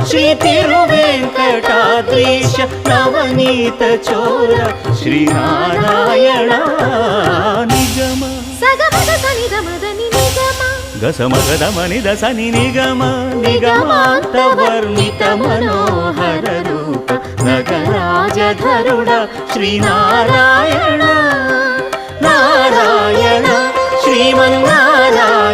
ಶ್ರೀ ತಿರುವೆಂಕಟಾದ್ರೀಶ ನವನೀತ ಚೋರ ಶ್ರೀನಾರಾಯಣ ನಿಗಮ ಸಗಮದ ಸನಿದ ಮದನಿ ನಿಗಮ ಗಸಮಗದ ಮನಿದ ಸನಿ ನಿಗಮ ನಿಗಮಾಂತ ವರ್ಣಿತ ಮನೋಹರ ರೂಪ ನಗರಾಜಧರುಡ ಶ್ರೀನಾರಾಯಣ ನಾರಾಯಣ ಶ್ರೀಮನ್ನಾರಾಯಣ